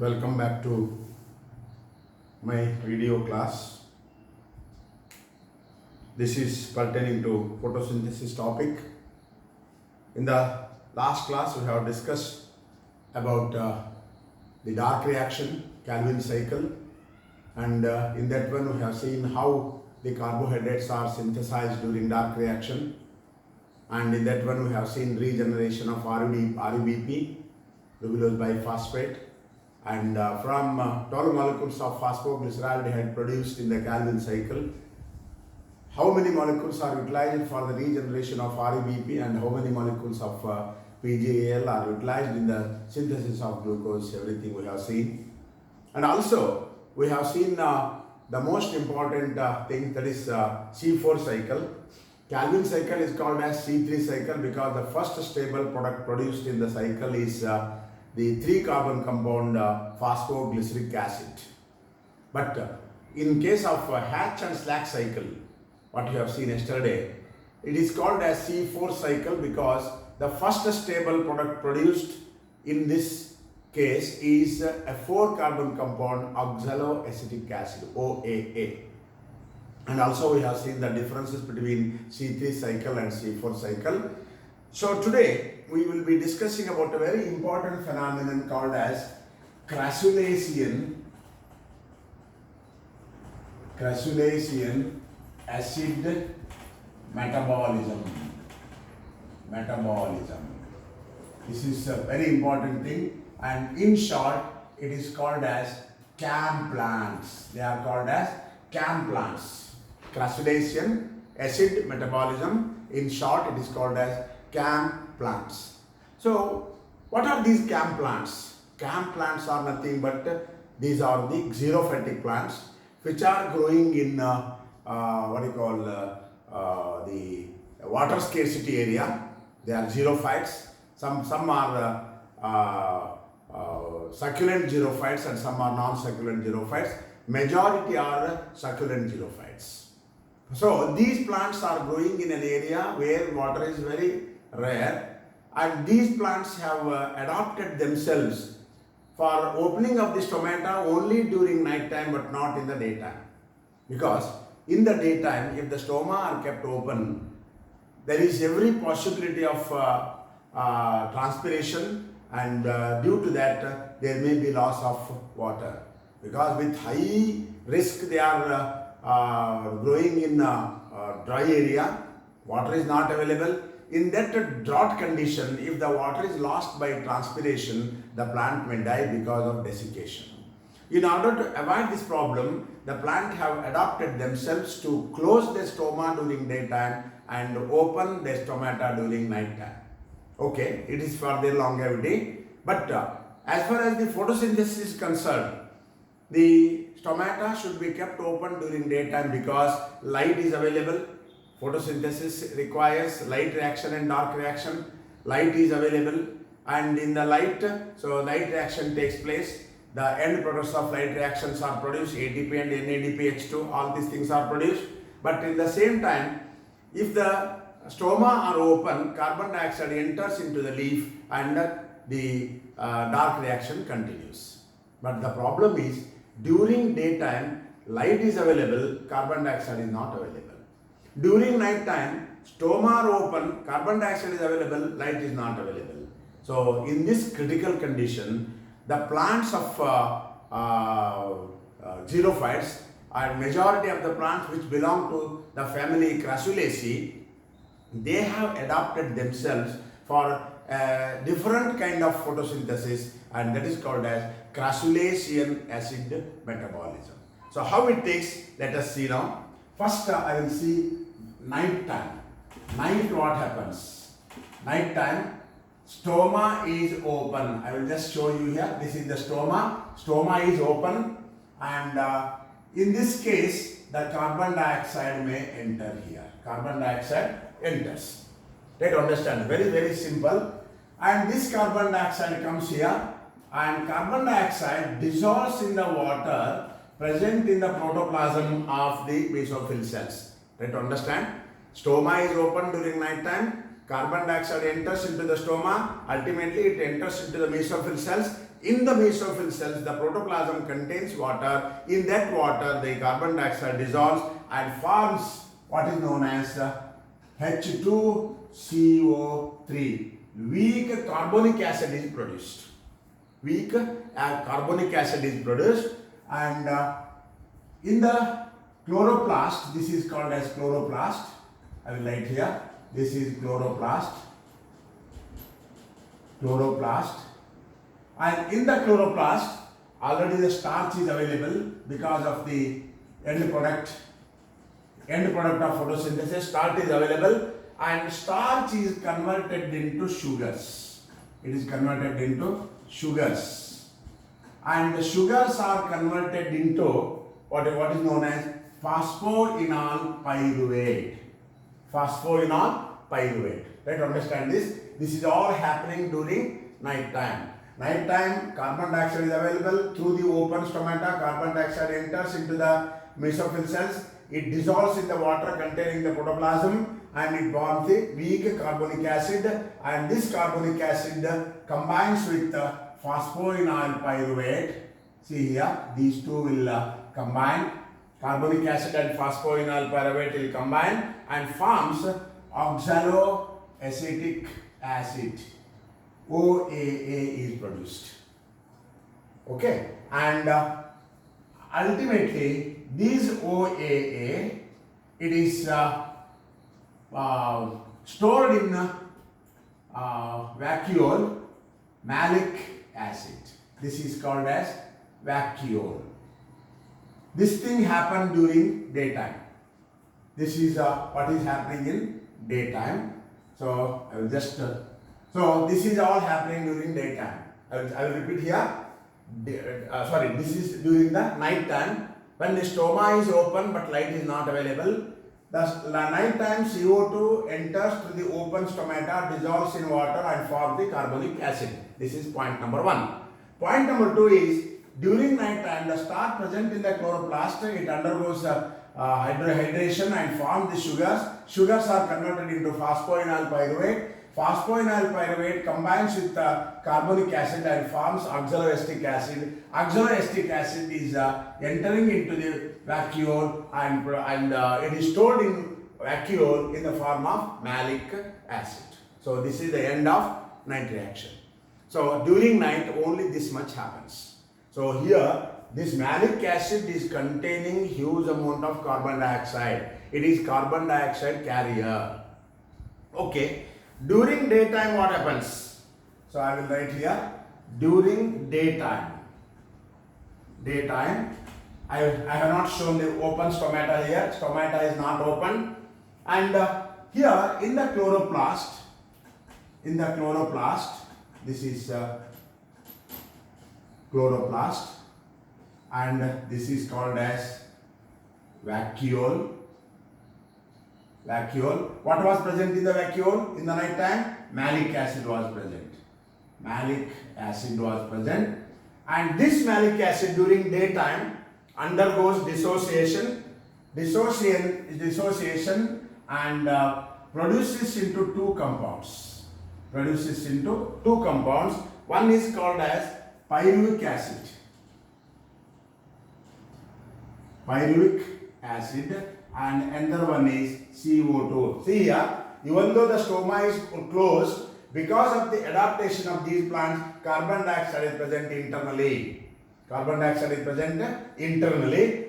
Welcome back to my video class. This is pertaining to photosynthesis topic. In the last class, we have discussed about the dark reaction, Calvin cycle, and in that one we have seen how the carbohydrates are synthesized during dark reaction, and in that one we have seen regeneration of RUBP, ribulose biphosphate, and from 12 molecules of phosphoglyceraldehyde produced in the Calvin cycle, how many molecules are utilized for the regeneration of RUBP and how many molecules of PGAL are utilized in the synthesis of glucose, everything we have seen. And also we have seen the most important thing, that is C4 cycle. Calvin cycle is called as C3 cycle because the first stable product produced in the cycle is the 3-carbon compound phosphoglyceric acid. But in case of Hatch and Slack cycle, what you have seen yesterday, it is called as C4 cycle because the first stable product produced in this case is a 4-carbon compound oxaloacetic acid, OAA. And also we have seen the differences between C3 cycle and C4 cycle. So today we will be discussing about a very important phenomenon called as crassulacean acid metabolism. This is a very important thing, and in short it is called as CAM plants. They are called as CAM plants. Crassulacean acid metabolism, in short it is called as CAM plants. So what are these CAM plants? CAM plants are nothing but these are the xerophytic plants which are growing in the water scarcity area. They are xerophytes. Some are succulent xerophytes and some are non-succulent xerophytes. Majority are succulent xerophytes. So these plants are growing in an area where water is very rare, and these plants have adapted themselves for opening of the stomata only during night time but not in the daytime. Because in the daytime, if the stoma are kept open, there is every possibility of transpiration, and due to that there may be loss of water. Because with high risk they are growing in dry area, water is not available. In that drought condition, if the water is lost by transpiration, the plant may die because of desiccation. In order to avoid this problem, the plant have adapted themselves to close their stoma during daytime and open their stomata during night time. Okay, it is for their longevity. But as far as the photosynthesis is concerned, the stomata should be kept open during daytime because light is available. Photosynthesis requires light reaction and dark reaction. Light is available, and in the light, so light reaction takes place. The end products of light reactions are produced, ATP and NADPH2, all these things are produced. But in the same time, if the stoma are open, carbon dioxide enters into the leaf and the dark reaction continues. But the problem is, during daytime, light is available, carbon dioxide is not available. During night time, stoma are open, carbon dioxide is available, light is not available. So in this critical condition, the plants of xerophytes, and majority of the plants which belong to the family Crassulaceae, they have adapted themselves for a different kind of photosynthesis, and that is called as crassulacean acid metabolism. So how it takes, let us see now. First I will see night time. Night, what happens? Night time, stoma is open. I will just show you here. This is the stoma. Stoma is open, and in this case the carbon dioxide may enter here. Carbon dioxide enters. Try to understand. Very, very simple. And this carbon dioxide comes here, and carbon dioxide dissolves in the water present in the protoplasm of the basophil cells. Try to understand. Stoma is open during night time. carbon dioxide enters into the stoma, ultimately it enters into the mesophyll cells. In the mesophyll cells, the protoplasm contains water. In that water, the carbon dioxide dissolves and forms what is known as H2CO3. Weak carbonic acid is produced. Weak carbonic acid is produced, and in the chloroplast, this is called as chloroplast. I will write here. This is chloroplast. Chloroplast. And in the chloroplast, already the starch is available because of the end product of photosynthesis. Starch is available, and starch is converted into sugars. It is converted into sugars, and the sugars are converted into what is known as phosphoenol pyruvate. Phosphoenol pyruvate. Right? Understand this? This is all happening during night time. Night time, carbon dioxide is available through the open stomata. Carbon dioxide enters into the mesophyll cells. It dissolves in the water containing the protoplasm, and it forms the weak carbonic acid, and this carbonic acid combines with phosphoenol pyruvate. See here, these two will combine. Carbonic acid and phosphoenol pyruvate will combine and forms oxaloacetic acid. OAA is produced. Okay, and ultimately this OAA, it is stored in vacuole malic acid. This is called as vacuole. This thing happened during daytime. This is what is happening in daytime. So I will just so this is all happening during daytime. I will repeat here. This is during the night time when the stoma is open but light is not available. The night time CO2 enters to the open stomata, dissolves in water and forms the carbonic acid. This is point number 1. Point number 2 is during night time the starch present in the chloroplast, it undergoes hydration and forms the sugars. Sugars are converted into phosphoenol pyruvate. Phosphoenol pyruvate combines with carbonic acid and forms oxaloacetic acid. Oxaloacetic acid is entering into the vacuole, and it is stored in vacuole in the form of malic acid. So this is the end of night reaction. So during night only this much happens. So here this malic acid is containing huge amount of carbon dioxide. It is carbon dioxide carrier. Okay. During daytime what happens? So I will write here during daytime. I have not shown the open stomata here. Stomata is not open. And here in the chloroplast, this is chloroplast, and this is called as vacuole. What was present in the vacuole in the night time? Malic acid was present. And this malic acid during daytime undergoes dissociation and produces into two compounds. One is called as pyruvic acid, and another one is CO2. See here, even though the stoma is closed, because of the adaptation of these plants, carbon dioxide is present internally.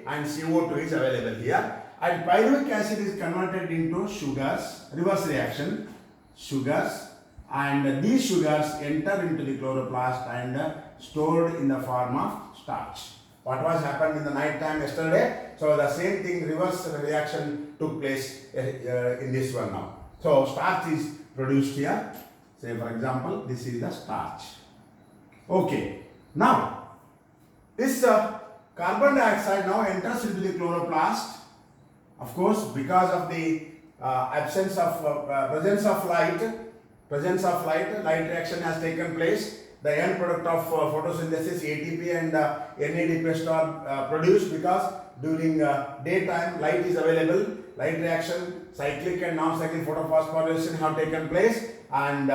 And CO2 is available here. And pyruvic acid is converted into sugars, reverse reaction, and these sugars enter into the chloroplast and stored in the form of starch. What was happened in the night time yesterday? So the same thing, reverse reaction took place in this one now. So starch is produced here. Say for example, this is the starch. Okay. Now, this carbon dioxide now enters into the chloroplast. Of course, because of the presence of light, light reaction has taken place. The end product of photosynthesis, ATP and NADP are produced because during daytime light is available. light reaction, cyclic and non-cyclic photophosphorylation have taken place, and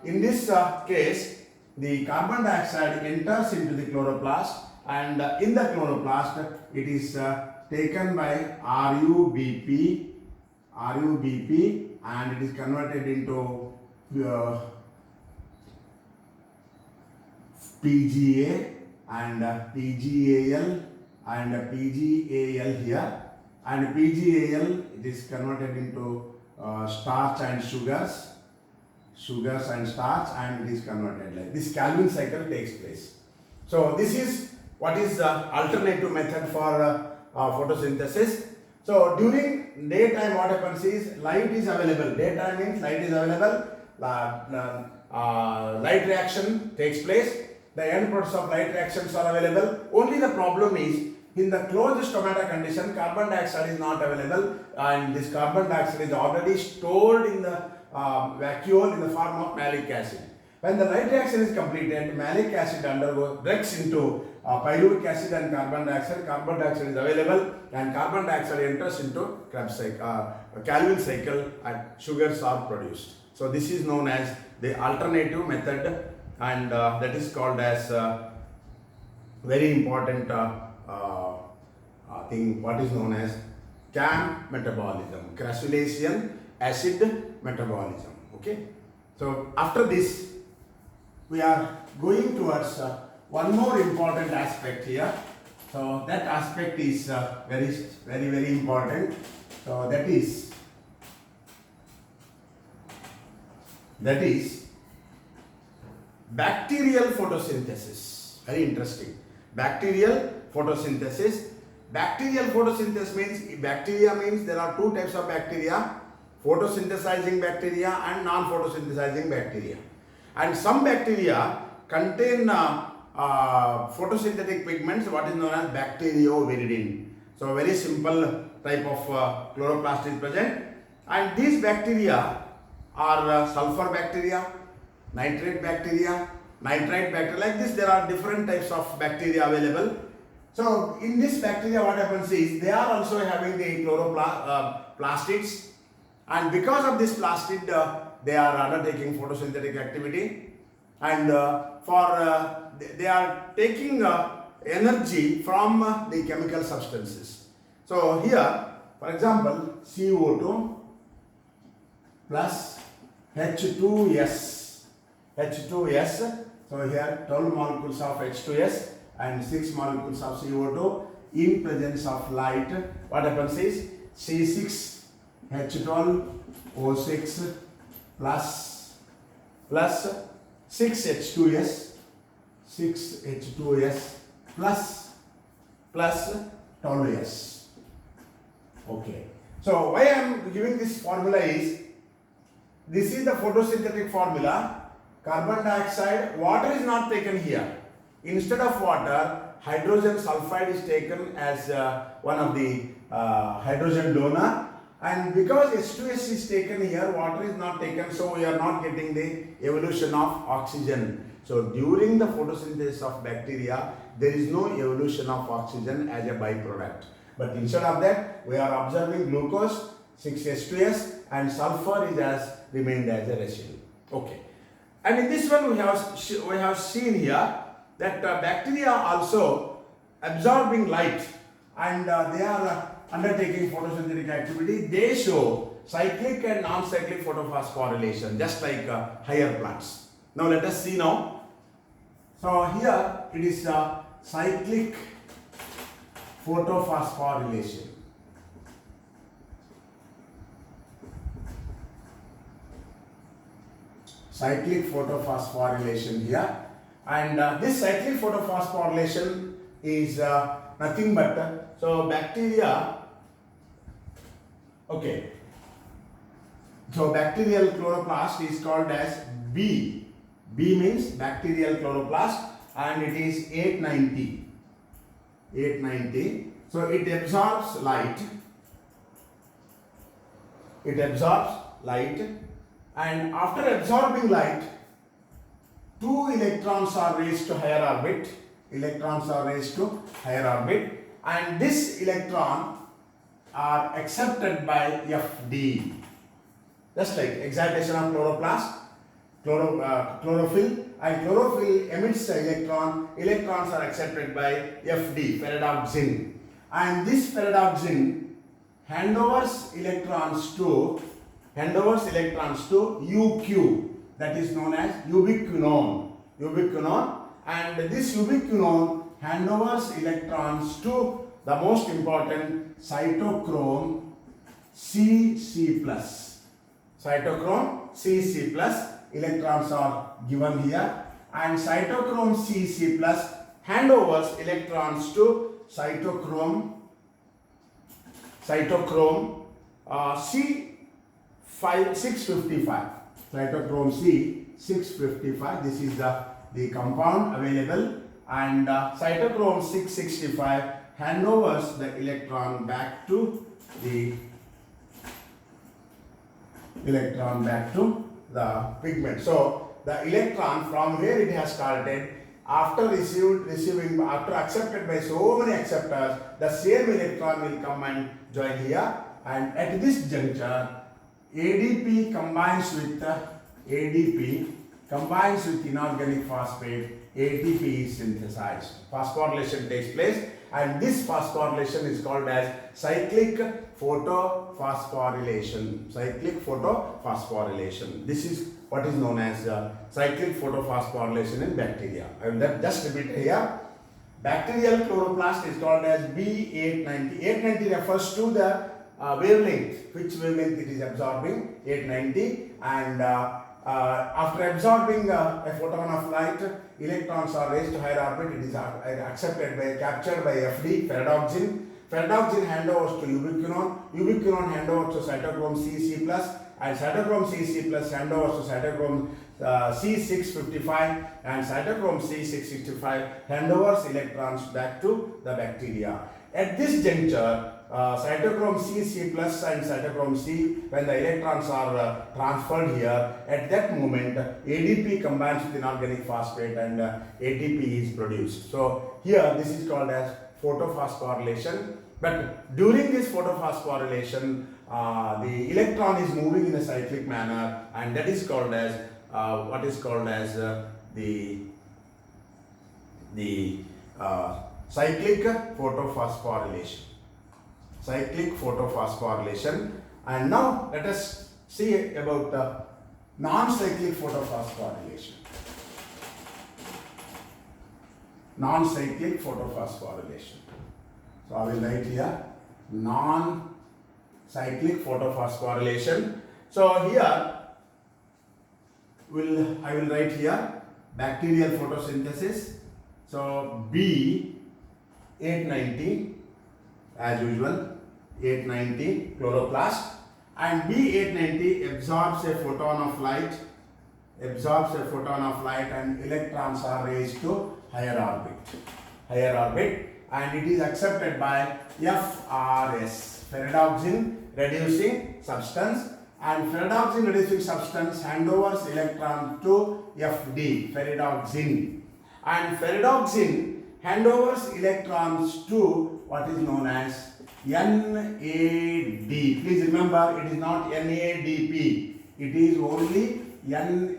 in this case the carbon dioxide enters into the chloroplast, and in the chloroplast it is taken by RUBP, and it is converted into PGA and PGAL and PGAL here, and PGAL it is converted into starch and sugars and starch, and it is converted like this. Calvin cycle takes place. So this is what is the alternative method for photosynthesis. So during daytime what happens is light is available. Daytime means light is available. Light reaction takes place. The end products of light reactions are available. Only the problem is in the closed stomata condition, carbon dioxide is not available, and this carbon dioxide is already stored in the vacuole in the form of malic acid. When the light reaction is completed, malic acid breaks into pyruvic acid and carbon dioxide. Carbon dioxide is available, and carbon dioxide enters into Krebs cycle, Calvin cycle, and sugars are produced. So this is known as the alternative method, and that is called as very important thing, what is known as CAM metabolism, crassulacean acid metabolism. Okay. So after this, we are going towards one more important aspect here. So that aspect is very important. So that is bacterial photosynthesis. Very interesting. Bacterial photosynthesis. Bacterial photosynthesis means, bacteria means there are two types of bacteria: photosynthesizing bacteria and non-photosynthesizing bacteria. And some bacteria contain photosynthetic pigments, what is known as bacterioviridin. So very simple type of chloroplast is present, and these bacteria are sulfur bacteria, nitrate bacteria, nitrite bacteria. Like this, there are different types of bacteria available. So in this bacteria, what happens is they are also having the chloroplastids, and because of this plastid, they are undertaking photosynthetic activity, and they are taking energy from the chemical substances. So here, for example, CO2 plus H2S. So here 12 molecules of H2S and 6 molecules of CO2 in presence of light. What happens is C6H12O6 plus 6H2S plus 12S. Okay. So why I am giving this formula is, this is the photosynthetic formula. Carbon dioxide, water is not taken here. Instead of water, hydrogen sulfide is taken as one of the hydrogen donor, and because H2S is taken here, water is not taken, so we are not getting the evolution of oxygen. So during the photosynthesis of bacteria, there is no evolution of oxygen as a byproduct. But instead of that, we are observing glucose, 6H2S, and sulfur is remained as a residue. Okay. And in this one, we have seen here that bacteria also absorbing light, and they are undertaking photosynthetic activity. They show cyclic and non-cyclic photophosphorylation, just like higher plants. Now let us see now. So here it is cyclic photophosphorylation. Cyclic photophosphorylation here, and this cyclic photophosphorylation is nothing but so bacteria. Okay, so bacterial chloroplast is called as B. B means bacterial chloroplast, and it is 890. So it absorbs light. And after absorbing light, 2 electrons are raised to higher orbit. And this electron are accepted by FD. Just like excitation of chloroplast, chlorophyll, and chlorophyll emits the electron. Electrons are accepted by FD, ferredoxin, and this ferredoxin handovers electrons to UQ, that is known as ubiquinone. And this ubiquinone handovers electrons to the most important cytochrome CC+. Cytochrome CC+, electrons are given here, and cytochrome CC+ handovers electrons to cytochrome C655. Cytochrome C655, this is the compound available, and cytochrome 665 handovers the electron back to the pigment. So the electron, from where it has started, after accepted by so many acceptors, the same electron will come and join here, and at this juncture ADP combines with inorganic phosphate. ATP is synthesized. Phosphorylation takes place, and this phosphorylation is called as cyclic photophosphorylation. This is what is known as cyclic photophosphorylation in bacteria. I will just repeat here. Bacterial chloroplast is called as B890. 890 refers to the wavelength, which wavelength it is absorbing, 890, and after absorbing a photon of light, electrons are raised to higher orbit. It is captured by FD, ferredoxin. Ferredoxin handovers to ubiquinone. Ubiquinone handovers to cytochrome CC+, and cytochrome CC+ handovers to cytochrome C655, and cytochrome C665 handovers electrons back to the bacteria. At this juncture, cytochrome CC+ and cytochrome C, when the electrons are transferred here, at that moment ADP combines with inorganic phosphate and ATP is produced. So here this is called as photophosphorylation. But during this photophosphorylation, the electron is moving in a cyclic manner, and that is called as cyclic photophosphorylation. And now let us see about non-cyclic photophosphorylation. Non-cyclic photophosphorylation. So I will write here non-cyclic photophosphorylation. So here I will write here bacterial photosynthesis. So B890 as usual, 890 chloroplast, and B890 absorbs a photon of light, and electrons are raised to higher orbit, and it is accepted by FRS, ferredoxin reducing substance, and ferredoxin reducing substance handovers electron to FD, ferredoxin, and ferredoxin handovers electrons to what is known as NAD. Please remember, it is not NADP, it is only NAD,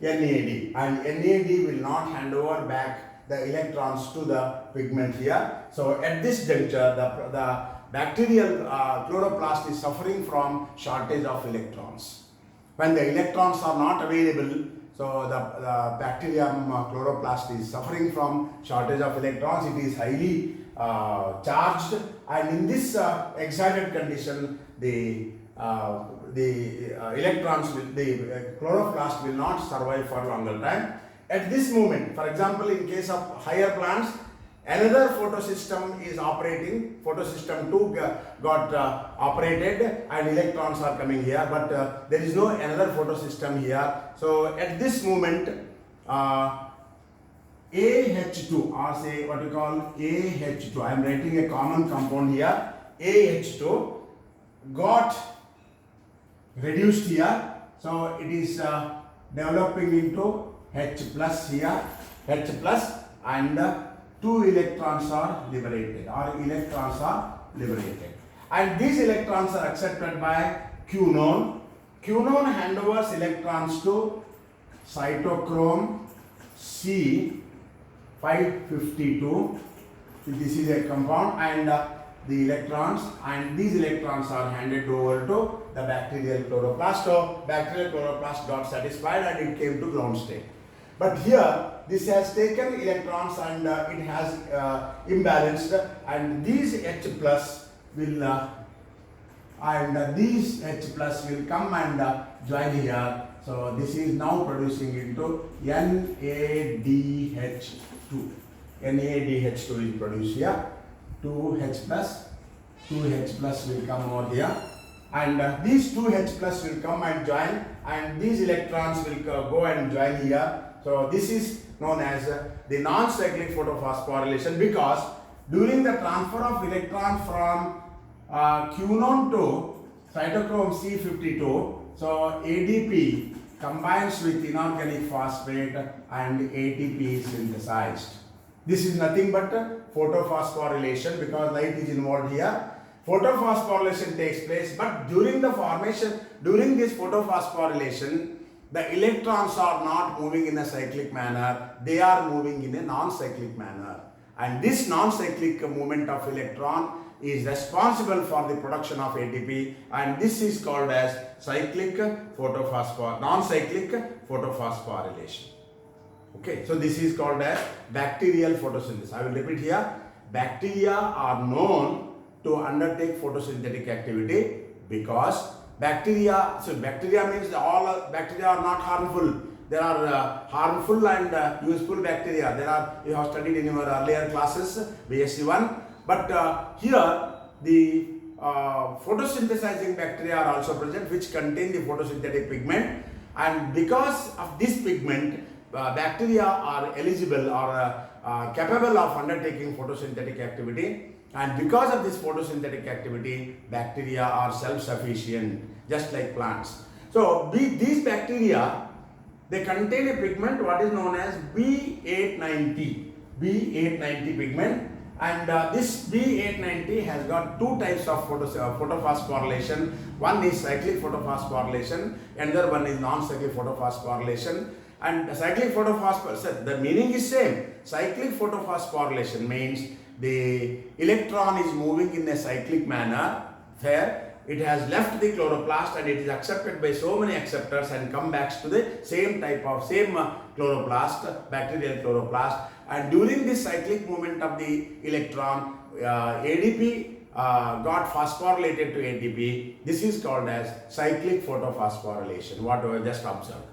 and NAD will not hand over back the electrons to the pigment here. So at this juncture, the bacterial chloroplast is suffering from shortage of electrons. When the electrons are not available, so the bacterium chloroplast is suffering from shortage of electrons. It is highly charged, and in this excited condition, the chloroplast will not survive for longer time. At this moment, for example, in case of higher plants, another photosystem is operating. Photosystem 2 got operated, and electrons are coming here, but there is no another photosystem here. So at this moment, AH2, or say what we call AH2, I am writing a common compound here, AH2 got reduced here. So it is developing into H plus here, H plus, and 2 electrons are liberated, liberated. And these electrons are accepted by quinone. Quinone handovers electrons to cytochrome C552. This is a compound, and these electrons are handed over to the bacterial chloroplast. So bacterial chloroplast got satisfied and it came to ground state. But here this has taken electrons and it has imbalanced, and these H plus will these H plus will come and join here. So this is now producing into NADH2. NADH2 is produced here. 2H plus will come over here, and these 2H plus will come and join, and these electrons will go and join here. So this is known as the non-cyclic photophosphorylation, because during the transfer of electron from quinone to cytochrome C52, so ADP combines with inorganic phosphate and ATP is synthesized. This is nothing but photophosphorylation, because light is involved here. Photophosphorylation takes place, but during this photophosphorylation, the electrons are not moving in a cyclic manner, they are moving in a non-cyclic manner. And this non-cyclic movement of electron is responsible for the production of ATP, and this is called as non-cyclic photophosphorylation. Okay, so this is called as bacterial photosynthesis. I will repeat here. Bacteria are known to undertake photosynthetic activity because bacteria means all bacteria are not harmful. There are harmful and useful bacteria. You have studied in your earlier classes, BSc 1. But here the photosynthesizing bacteria are also present, which contain the photosynthetic pigment, and because of this pigment, bacteria are eligible or capable of undertaking photosynthetic activity, and because of this photosynthetic activity, bacteria are self-sufficient, just like plants. So these bacteria, they contain a pigment what is known as B890 pigment, and this B890 has got two types of photophosphorylation. One is cyclic photophosphorylation, another one is non-cyclic photophosphorylation. And cyclic photophosphorylation, the meaning is same. Cyclic photophosphorylation means the electron is moving in a cyclic manner, where it has left the chloroplast and it is accepted by so many acceptors and come back to the same chloroplast, bacterial chloroplast. And during this cyclic movement of the electron, ADP got phosphorylated to ATP. This is called as cyclic photophosphorylation, what we just observed.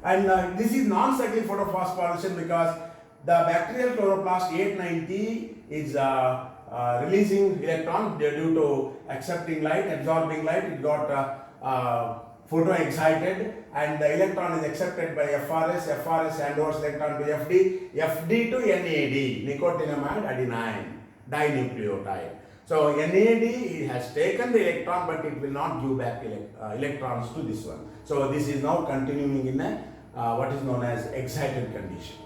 And this is non-cyclic photophosphorylation because the bacterial chloroplast 890 is releasing electron due to accepting light, absorbing light. It got photo-excited, and the electron is accepted by FRS handovers electron to FD to NAD, nicotinamide adenine dinucleotide. So NAD has taken the electron, but it will not give back electrons to this one. So this is now continuing in a what is known as excited condition.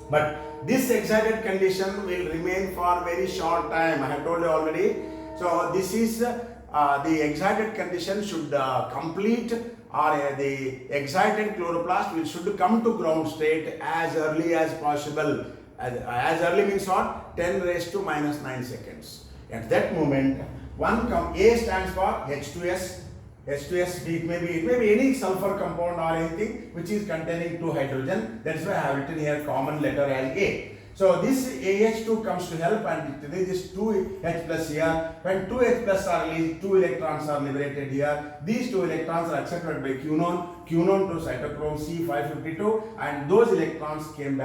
But this excited condition will remain for very short time. I have told you already. So this is the excited condition should complete, or the excited chloroplast should come to ground state as early as possible. As early means what? 10 raised to minus 9 seconds. At that moment, A stands for H2S. H2S, it may be any sulfur compound or anything which is containing 2 hydrogen. That's why I have written here common letter as A. So this AH2 comes to help, and it releases 2H plus here. When 2H plus are released, 2 electrons are liberated here. These 2 electrons are accepted by quinone to cytochrome C552, and those electrons came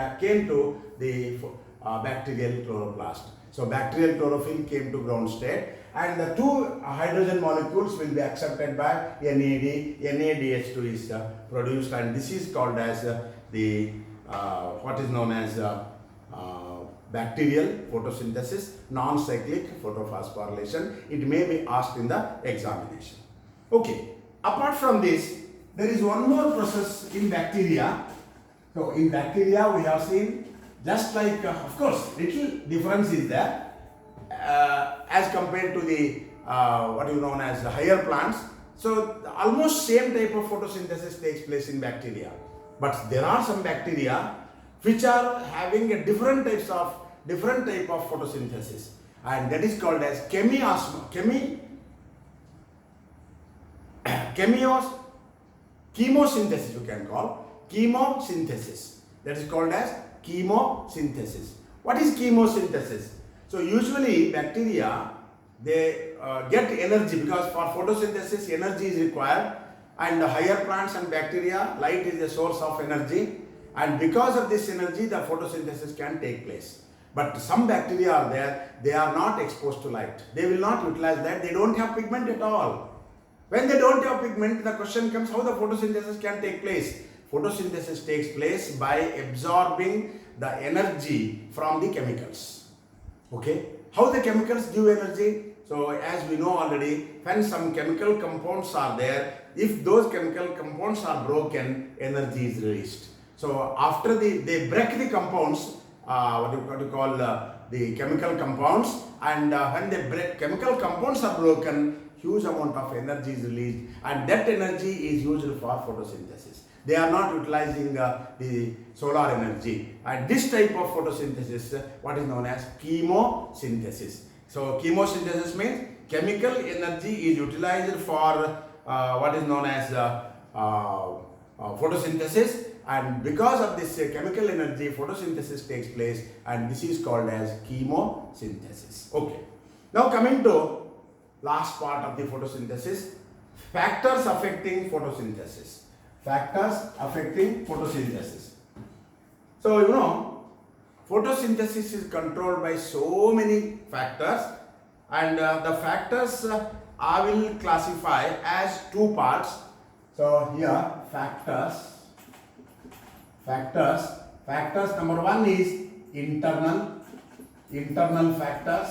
to the bacterial chloroplast. So bacterial chlorophyll came to ground state, and the 2 hydrogen molecules will be accepted by NAD. NADH2 is produced, and this is called as what is known as bacterial photosynthesis, non-cyclic photophosphorylation. It may be asked in the examination. Okay. Apart from this, there is one more process in bacteria. So in bacteria, we have seen, just like, of course, little difference is there. as compared to the what is known as the higher plants. So almost same type of photosynthesis takes place in bacteria, but there are some bacteria which are having a different type of photosynthesis, and that is called as chemosynthesis. You can call chemosynthesis. That is called as chemosynthesis. What is chemosynthesis? So usually bacteria, they get energy, because for photosynthesis energy is required, and the higher plants and bacteria, light is the source of energy, and because of this energy the photosynthesis can take place. But some bacteria are there, they are not exposed to light, they will not utilize that, they don't have pigment at all. When they don't have pigment, the question comes, how the photosynthesis can take place? Photosynthesis takes place by absorbing the energy from the chemicals. Okay, how the chemicals give energy? So as we know already, when some chemical compounds are there, if those chemical compounds are broken, energy is released. So after they break the compounds, what you call the chemical compounds, and when the chemical compounds are broken, huge amount of energy is released, and that energy is used for photosynthesis. They are not utilizing the solar energy, and this type of photosynthesis, what is known as chemosynthesis. So chemosynthesis means chemical energy is utilized for what is known as photosynthesis, and because of this chemical energy, photosynthesis takes place, and this is called as chemosynthesis. Okay, now coming to last part of the photosynthesis, factors affecting photosynthesis. Factors affecting photosynthesis. So you know, photosynthesis is controlled by so many factors, and the factors I will classify as two parts. So here factors number one is internal factors,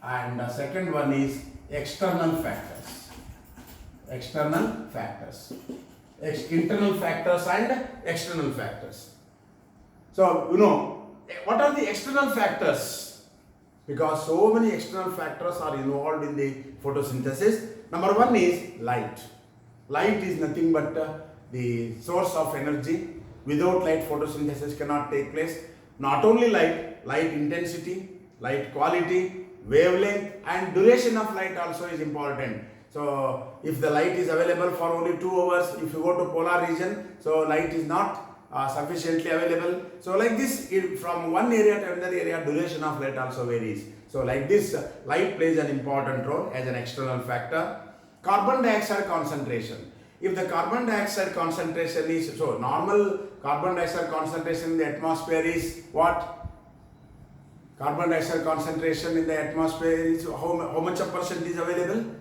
and the second one is external factors. Internal factors and external factors. So you know, what are the external factors? Because so many external factors are involved in the photosynthesis. Number one is light. Light is nothing but the source of energy. Without light, photosynthesis cannot take place. Not only light intensity, light quality, wavelength, and duration of light also is important. So if the light is available for only 2 hours, if you go to polar region, so light is not sufficiently available. So like this, from one area to another area, duration of light also varies. So like this, light plays an important role as an external factor. Carbon dioxide concentration. If the carbon dioxide concentration is, so normal carbon dioxide concentration in the atmosphere is what? Carbon dioxide concentration in the atmosphere is how much of percent is available?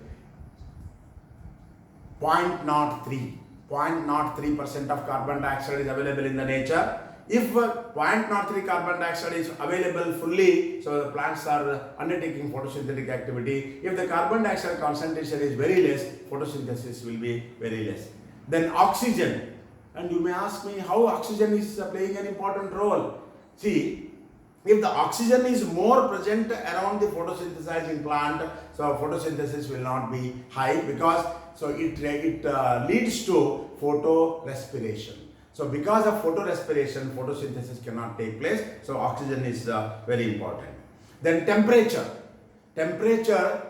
0.03% of carbon dioxide is available in the nature. If 0.03 carbon dioxide is available fully, so the plants are undertaking photosynthetic activity. If the carbon dioxide concentration is very less, photosynthesis will be very less. Then oxygen, and you may ask me how oxygen is playing an important role. See, if the oxygen is more present around the photosynthesizing plant, so photosynthesis will not be high, because so it leads to photorespiration. So because of photorespiration, photosynthesis cannot take place. So oxygen is very important. Then temperature. Temperature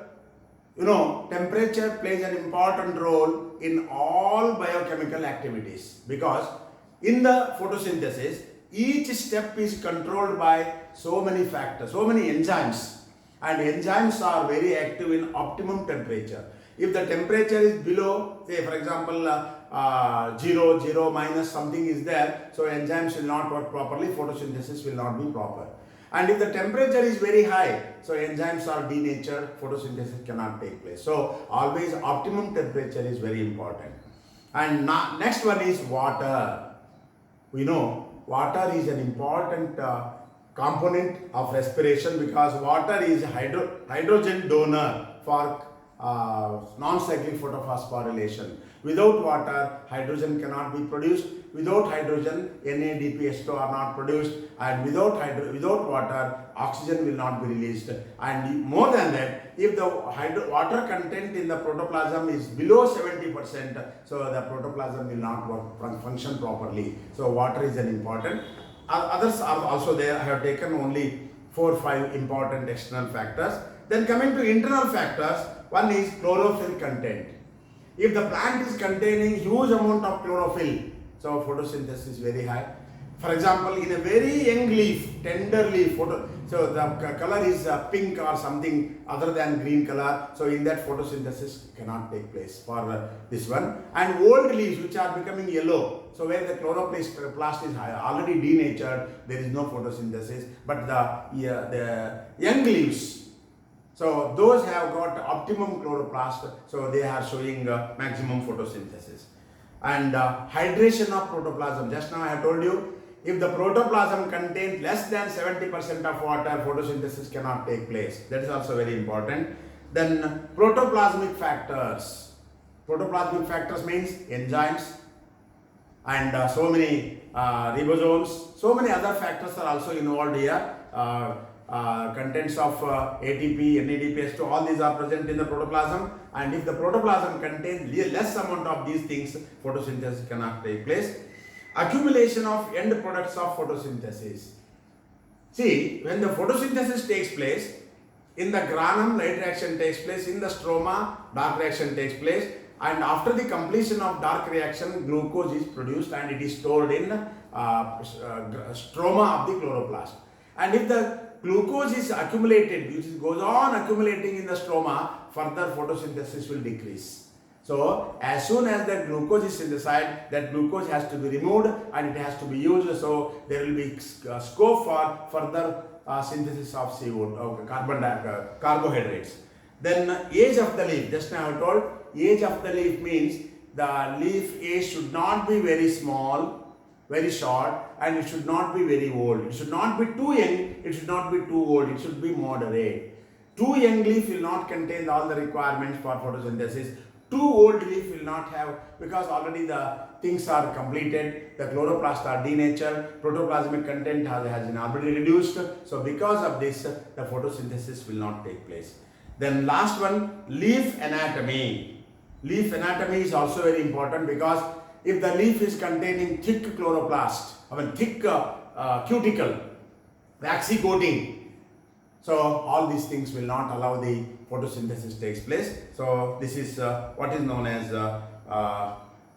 plays an important role in all biochemical activities, because in the photosynthesis, each step is controlled by so many factors, so many enzymes, and enzymes are very active in optimum temperature. If the temperature is below, say for example 0 minus something is there, so enzymes will not work properly, photosynthesis will not be proper. And if the temperature is very high, so enzymes are denatured, photosynthesis cannot take place. So always optimum temperature is very important. And next one is water. We know water is an important component of respiration, because water is hydrogen donor for non-cyclic photophosphorylation. Without water, hydrogen cannot be produced. Without hydrogen, NADPH2 are not produced, and without water, oxygen will not be released. And more than that, if the water content in the protoplasm is below 70%, so the protoplasm will not function properly. So water is an important. Others are also there. I have taken only 4 or 5 important external factors. Then coming to internal factors, one is chlorophyll content. If the plant is containing huge amount of chlorophyll, so photosynthesis is very high. For example, in a very young leaf, tender leaf, so the color is pink or something other than green color. So in that, photosynthesis cannot take place for this one. And old leaves which are becoming yellow, so where the chloroplast is already denatured, there is no photosynthesis. But the young leaves, so those have got optimum chloroplast, so they are showing maximum photosynthesis. And hydration of protoplasm. Just now I have told you, if the protoplasm contains less than 70% of water, photosynthesis cannot take place. That is also very important. Then protoplasmic factors. Protoplasmic factors means enzymes and so many ribosomes. So many other factors are also involved here. Contents of ATP, NADPH2, all these are present in the protoplasm, and if the protoplasm contains less amount of these things, photosynthesis cannot take place. Accumulation of end products of photosynthesis. See, when the photosynthesis takes place, in the granum light reaction takes place, in the stroma dark reaction takes place, and after the completion of dark reaction, glucose is produced and it is stored in stroma of the chloroplast. And if the glucose is accumulated, which goes on accumulating in the stroma, further photosynthesis will decrease. So as soon as the glucose is synthesized, that glucose has to be removed and it has to be used. So there will be scope for further synthesis of CO2, carbohydrates. Then age of the leaf. Just now I told, age of the leaf means the leaf age should not be very small, very short, and it should not be very old. It should not be too young, it should not be too old, it should be moderate. Too young leaf will not contain all the requirements for photosynthesis. Too old leaf will not have, because already the things are completed, the chloroplasts are denatured, protoplasmic content has been already reduced. So because of this, the photosynthesis will not take place. Then last one, leaf anatomy. Leaf anatomy is also very important, because if the leaf is containing thick chloroplast, thick cuticle, waxy coating, so all these things will not allow the photosynthesis takes place. So this is what is known as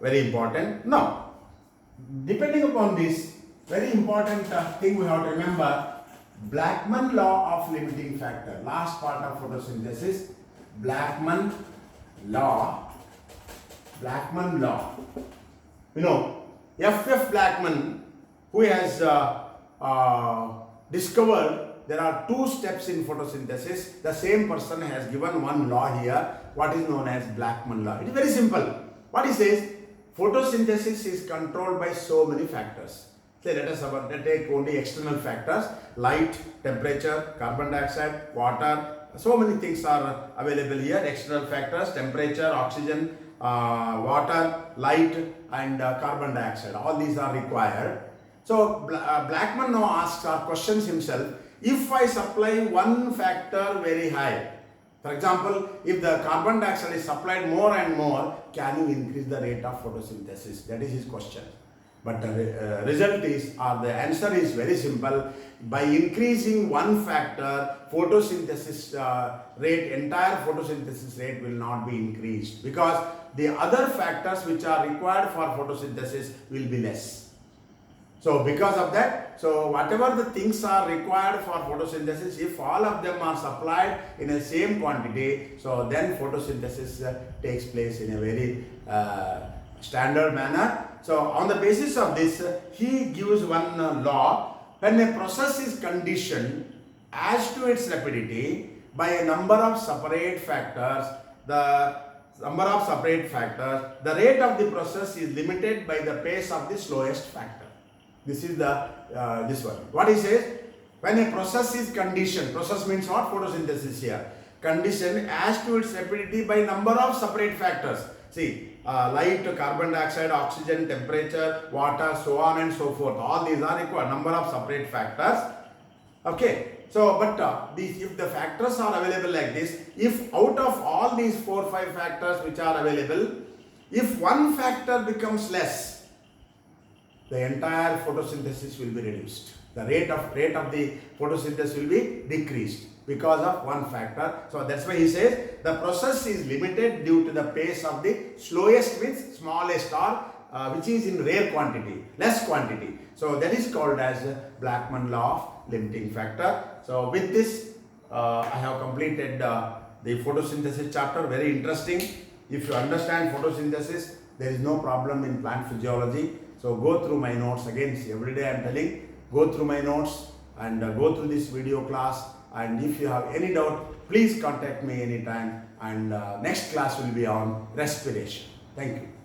very important. Now, depending upon this, very important thing we have to remember, Blackman law of limiting factor. Last part of photosynthesis, Blackman law. Blackman law. You know, F.F. Blackman, who has discovered there are 2 steps in photosynthesis. The same person has given one law here, what is known as Blackman law. It is very simple. What he says, photosynthesis is controlled by so many factors. Say, let us take only external factors: light, temperature, carbon dioxide, water. So many things are available here. External factors: temperature, oxygen, water, light, and carbon dioxide. All these are required. So Blackman now asks or questions himself, if I supply one factor very high, for example, if the carbon dioxide is supplied more and more, can you increase the rate of photosynthesis? That is his question. But the result is, or the answer is very simple. By increasing one factor, photosynthesis rate, entire photosynthesis rate will not be increased, because the other factors which are required for photosynthesis will be less. So because of that, so whatever the things are required for photosynthesis, if all of them are supplied in the same quantity, so then photosynthesis takes place in a very standard manner. So on the basis of this, he gives one law. When a process is conditioned as to its rapidity by a number of separate factors, the rate of the process is limited by the pace of the slowest factor. This is the this one. What he says, when a process is conditioned, process means what? Photosynthesis here. condition as to its rapidity by number of separate factors. See, light, carbon dioxide, oxygen, temperature, water, so on and so forth. All these are required, number of separate factors. Okay. So, but if the factors are available like this, if out of all these 4 or 5 factors which are available, if one factor becomes less, the entire photosynthesis will be reduced. The rate of the photosynthesis will be decreased because of one factor. So that's why he says the process is limited due to the pace of the slowest means smallest or which is in rare quantity, less quantity. So that is called as Blackman law of limiting factor. So with this I have completed the photosynthesis chapter. Very interesting. If you understand photosynthesis, there is no problem in plant physiology. So go through my notes again. See, every day I am telling, go through my notes and go through this video class. And if you have any doubt, please contact me anytime. And next class will be on respiration. Thank you.